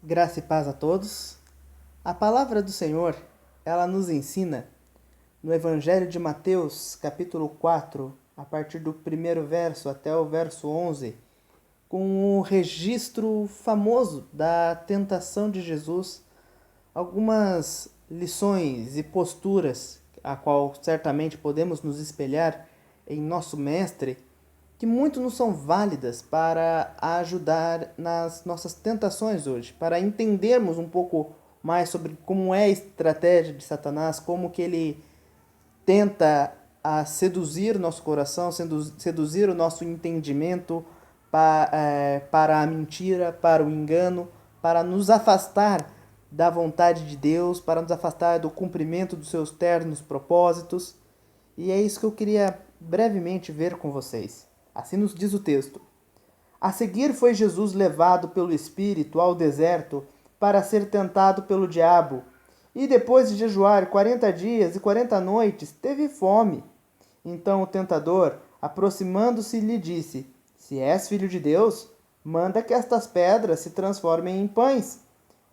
Graça e paz a todos. A palavra do Senhor, ela nos ensina no Evangelho de Mateus, capítulo 4, a partir do primeiro verso até o verso 11, com o registro famoso da tentação de Jesus, algumas lições e posturas a qual certamente podemos nos espelhar em nosso mestre, que muito nos são válidas para ajudar nas nossas tentações hoje, para entendermos um pouco mais sobre como é a estratégia de Satanás, como que ele tenta seduzir nosso coração, seduzir o nosso entendimento para a mentira, para o engano, para nos afastar da vontade de Deus, para nos afastar do cumprimento dos seus ternos propósitos. E é isso que eu queria brevemente ver com vocês. Assim nos diz o texto. A seguir foi Jesus levado pelo Espírito ao deserto para ser tentado pelo diabo. E depois de jejuar 40 dias e 40 noites, teve fome. Então o tentador, aproximando-se, lhe disse: Se és filho de Deus, manda que estas pedras se transformem em pães.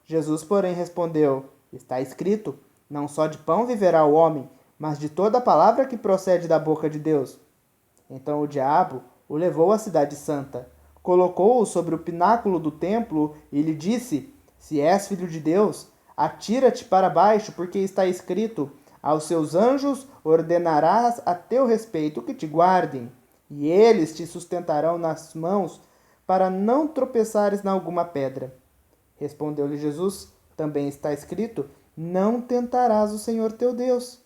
Jesus, porém, respondeu: Está escrito: Não só de pão viverá o homem, mas de toda a palavra que procede da boca de Deus. Então o diabo o levou à cidade santa, colocou-o sobre o pináculo do templo e lhe disse: Se és filho de Deus, atira-te para baixo, porque está escrito: Aos seus anjos ordenarás a teu respeito que te guardem, e eles te sustentarão nas mãos, para não tropeçares em alguma pedra. Respondeu-lhe Jesus: Também está escrito: Não tentarás o Senhor teu Deus.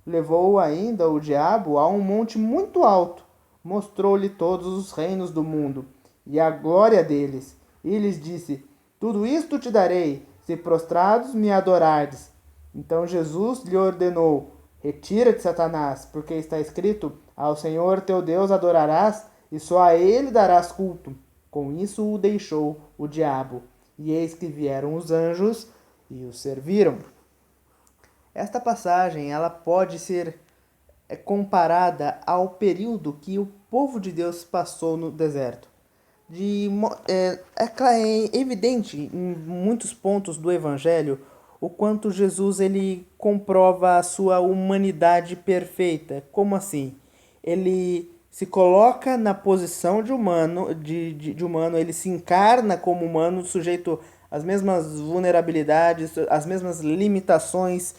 Levou-o ainda o diabo a um monte muito alto, mostrou-lhe todos os reinos do mundo e a glória deles, e lhes disse: Tudo isto te darei, se prostrados me adorardes. Então Jesus lhe ordenou: Retira-te, Satanás, porque está escrito: Ao Senhor teu Deus adorarás, e só a ele darás culto. Com isso o deixou o diabo, e eis que vieram os anjos e o serviram. Esta passagem ela pode ser comparada ao período que o povo de Deus passou no deserto. É evidente em muitos pontos do Evangelho o quanto Jesus ele comprova a sua humanidade perfeita. Como assim? Ele se coloca na posição de humano, de humano, ele se encarna como humano, sujeito às mesmas vulnerabilidades, às mesmas limitações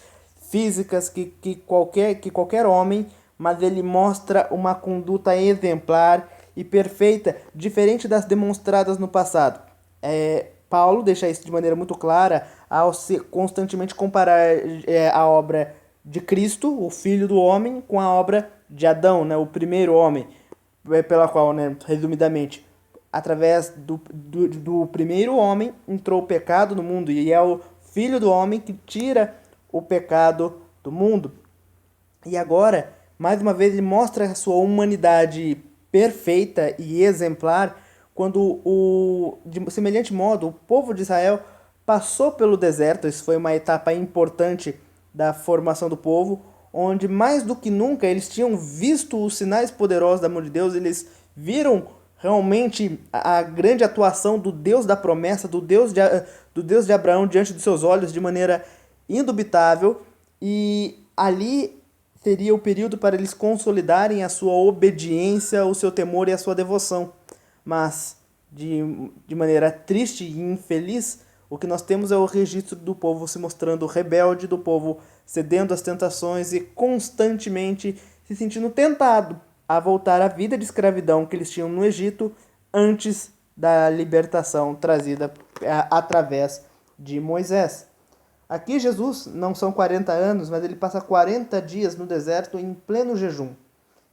físicas que qualquer homem, mas ele mostra uma conduta exemplar e perfeita, diferente das demonstradas no passado. Paulo deixa isso de maneira muito clara ao constantemente comparar a obra de Cristo, o Filho do Homem, com a obra de Adão, né, o primeiro homem, pela qual, né, resumidamente, através do primeiro homem entrou o pecado no mundo, e é o Filho do Homem que tira o pecado do mundo. E agora, mais uma vez, ele mostra a sua humanidade perfeita e exemplar quando, de semelhante modo, o povo de Israel passou pelo deserto. Isso foi uma etapa importante da formação do povo, onde mais do que nunca eles tinham visto os sinais poderosos da mão de Deus, eles viram realmente a grande atuação do Deus da promessa, do Deus de Abraão diante dos seus olhos de maneira indubitável, e ali seria o período para eles consolidarem a sua obediência, o seu temor e a sua devoção. Mas, de maneira triste e infeliz, o que nós temos é o registro do povo se mostrando rebelde, do povo cedendo às tentações e constantemente se sentindo tentado a voltar à vida de escravidão que eles tinham no Egito antes da libertação trazida através de Moisés. Aqui Jesus não são 40 anos, mas ele passa 40 dias no deserto em pleno jejum.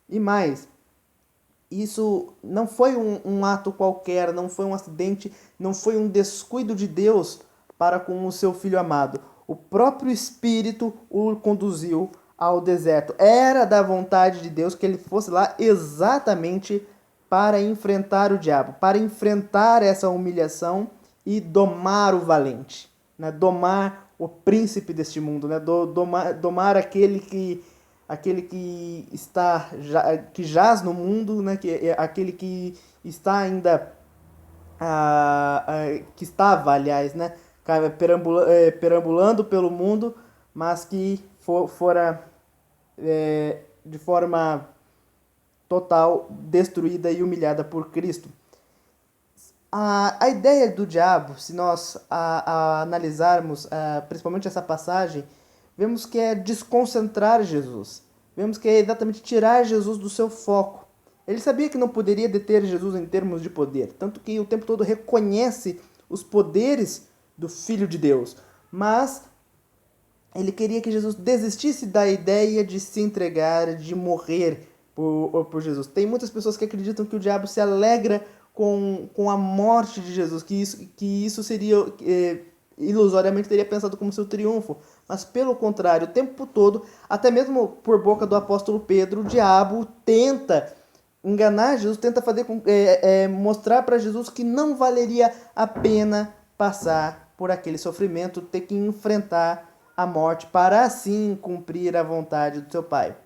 E mais, isso não foi um ato qualquer, não foi um acidente, não foi um descuido de Deus para com o seu filho amado. O próprio Espírito o conduziu ao deserto. Era da vontade de Deus que ele fosse lá exatamente para enfrentar o diabo, para enfrentar essa humilhação e domar o valente, né? Domar o príncipe deste mundo, né? Domar aquele que está que jaz no mundo, né? Aquele que está ainda que estava, aliás, né, perambulando pelo mundo, mas que fora de forma total destruída e humilhada por Cristo. A ideia do diabo, se nós analisarmos principalmente essa passagem, vemos que é desconcentrar Jesus. Vemos que é exatamente tirar Jesus do seu foco. Ele sabia que não poderia deter Jesus em termos de poder, tanto que o tempo todo reconhece os poderes do Filho de Deus. Mas ele queria que Jesus desistisse da ideia de se entregar, de morrer por Jesus. Tem muitas pessoas que acreditam que o diabo se alegra com a morte de Jesus, que isso seria, ilusoriamente teria pensado como seu triunfo. Mas pelo contrário, o tempo todo, até mesmo por boca do apóstolo Pedro, o diabo tenta enganar Jesus, tenta mostrar para Jesus que não valeria a pena passar por aquele sofrimento, ter que enfrentar a morte para assim cumprir a vontade do seu Pai.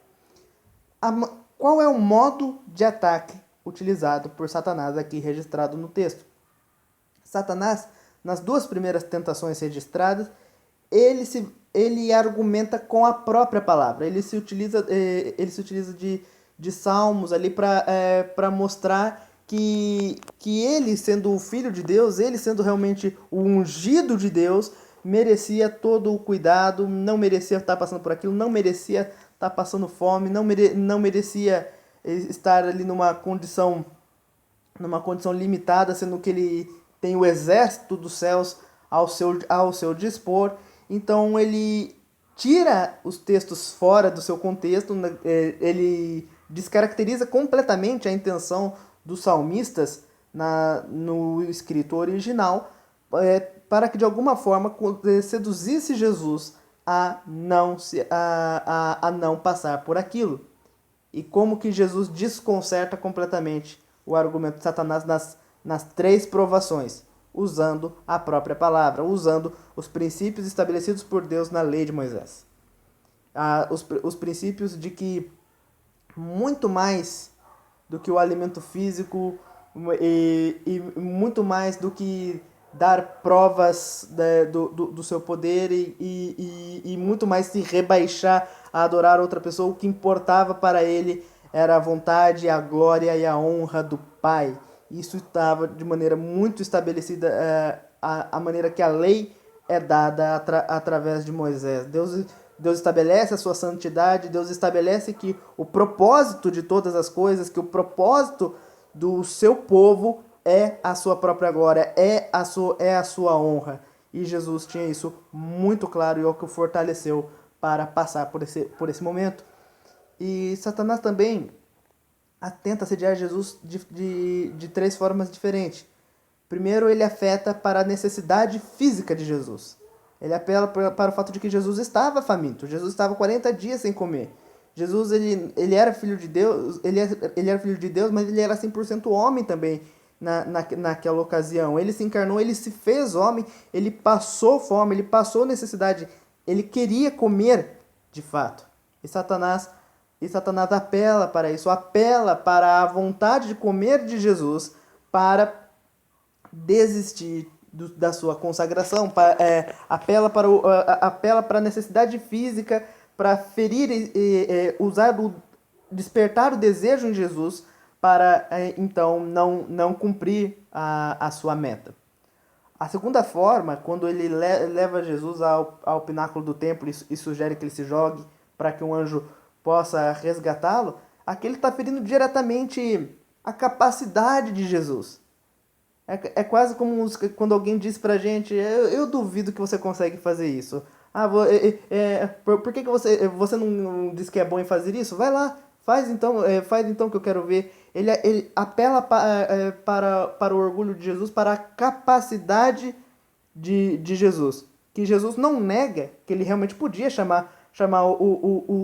Qual é o modo de ataque utilizado por Satanás aqui registrado no texto? Satanás, nas duas primeiras tentações registradas, ele argumenta com a própria palavra. Ele se utiliza de salmos ali para mostrar que ele, sendo o Filho de Deus, ele sendo realmente o ungido de Deus, merecia todo o cuidado, não merecia estar passando por aquilo, não merecia estar passando fome, não merecia estar ali numa condição limitada, sendo que ele tem o exército dos céus ao seu dispor. Então ele tira os textos fora do seu contexto, ele descaracteriza completamente a intenção dos salmistas no escrito original, para que de alguma forma seduzisse Jesus a não passar por aquilo. E como que Jesus desconcerta completamente o argumento de Satanás nas três provações, usando a própria palavra, usando os princípios estabelecidos por Deus na lei de Moisés. Os princípios de que muito mais do que o alimento físico e muito mais do que dar provas do seu poder e muito mais se rebaixar a adorar outra pessoa, o que importava para ele era a vontade, a glória e a honra do Pai. Isso estava de maneira muito estabelecida, a maneira que a lei é dada através de Moisés. Deus estabelece a sua santidade, Deus estabelece que o propósito de todas as coisas, que o propósito do seu povo é a sua própria glória, é a sua honra. E Jesus tinha isso muito claro e é o que o fortaleceu para passar por esse momento. E Satanás também tenta assediar Jesus de três formas diferentes. Primeiro, ele afeta para a necessidade física de Jesus. Ele apela para o fato de que Jesus estava faminto. Jesus estava 40 dias sem comer. Jesus ele era filho de Deus, ele era filho de Deus, mas ele era 100% homem também naquela ocasião. Ele se encarnou, ele se fez homem, ele passou fome, ele passou necessidade, ele queria comer de fato. E Satanás apela para isso, apela para a vontade de comer de Jesus para desistir da sua consagração, apela para a necessidade física, para ferir, despertar o desejo em Jesus para então não cumprir a sua meta. A segunda forma, quando ele leva Jesus ao pináculo do templo e sugere que ele se jogue para que um anjo possa resgatá-lo, aqui ele está ferindo diretamente a capacidade de Jesus. É quase como quando alguém diz pra gente, eu duvido que você consegue fazer isso. Por que você não diz que é bom em fazer isso? Vai lá, faz então que eu quero ver. Ele apela para o orgulho de Jesus, para a capacidade de Jesus. Que Jesus não nega que ele realmente podia chamar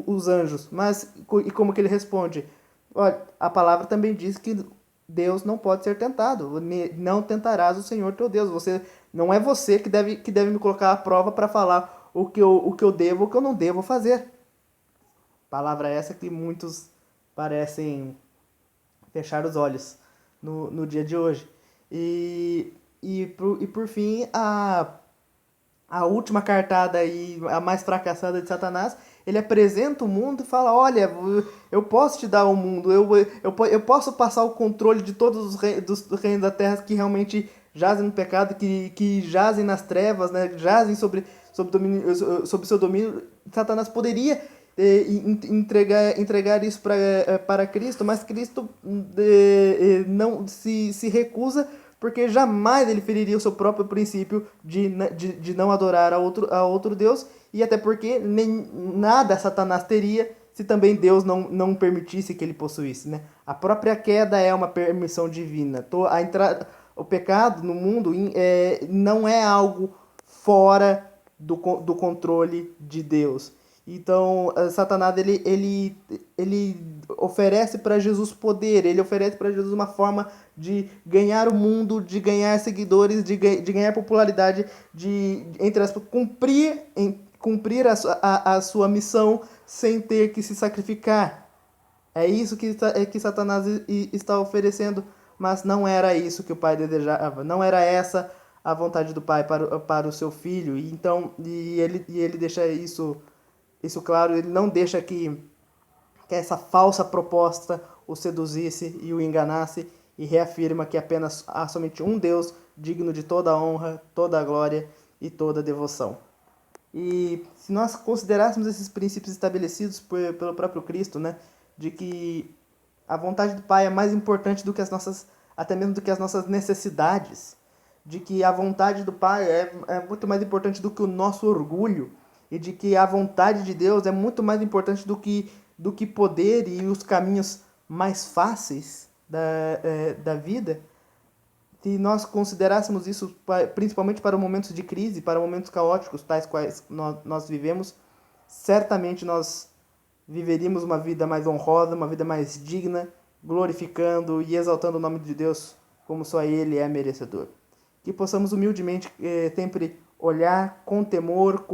os anjos. Mas, e como que ele responde? Olha, a palavra também diz que Deus não pode ser tentado. Não tentarás o Senhor teu Deus. Não é você que deve me colocar à prova para falar o que eu devo ou o que eu não devo fazer. Palavra essa que muitos parecem fechar os olhos no dia de hoje. E por fim, a última cartada e a mais fracassada de Satanás, ele apresenta o mundo e fala: olha, eu posso te dar o mundo, eu posso passar o controle de todos os dos reinos da terra que realmente jazem no pecado, que jazem nas trevas, né, jazem sobre seu domínio. Satanás poderia entregar isso para Cristo, mas Cristo não se recusa, porque jamais ele feriria o seu próprio princípio de não adorar a outro Deus, e até porque nem nada Satanás teria se também Deus não permitisse que ele possuísse, né? A própria queda é uma permissão divina. O pecado no mundo não é algo fora do controle de Deus. Então, Satanás ele oferece para Jesus poder, ele oferece para Jesus uma forma de ganhar o mundo, de ganhar seguidores, de ganhar popularidade, entre aspas, cumprir a sua missão sem ter que se sacrificar. É isso que Satanás está oferecendo, mas não era isso que o Pai desejava, não era essa a vontade do Pai para o seu filho. Ele deixa isso claro, ele não deixa que essa falsa proposta o seduzisse e o enganasse, e reafirma que apenas há somente um Deus digno de toda a honra, toda a glória e toda a devoção. E se nós considerássemos esses princípios estabelecidos pelo próprio Cristo, né, de que a vontade do Pai é mais importante do que até mesmo do que as nossas necessidades, de que a vontade do Pai é muito mais importante do que o nosso orgulho, e de que a vontade de Deus é muito mais importante do que poder e os caminhos mais fáceis da vida. Se nós considerássemos isso principalmente para momentos de crise, para momentos caóticos, tais quais nós vivemos, certamente nós viveríamos uma vida mais honrosa, uma vida mais digna, glorificando e exaltando o nome de Deus como só Ele é merecedor. Que possamos humildemente sempre olhar com temor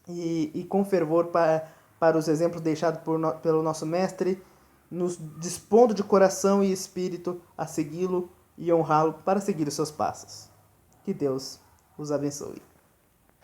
e com fervor para os exemplos deixados pelo nosso Mestre, nos dispondo de coração e espírito a segui-lo e honrá-lo para seguir os seus passos. Que Deus os abençoe.